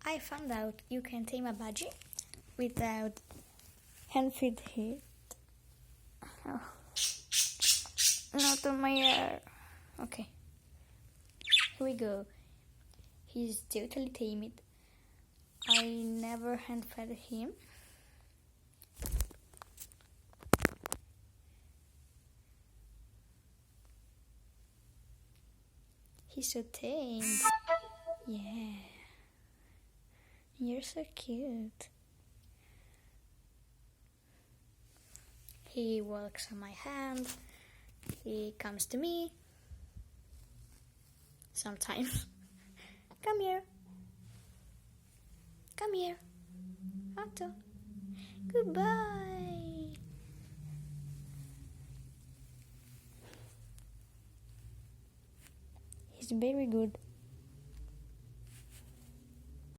I found out you can tame a budgie without hand feed it. Oh. Not on my hair. Okay. Here we go. He's totally tamed. I never hand fed him. He's so tamed. Yeah. You're so cute. He walks on my hand. He comes to me. Sometimes. Come here. Come here. Otto. Goodbye. He's very good.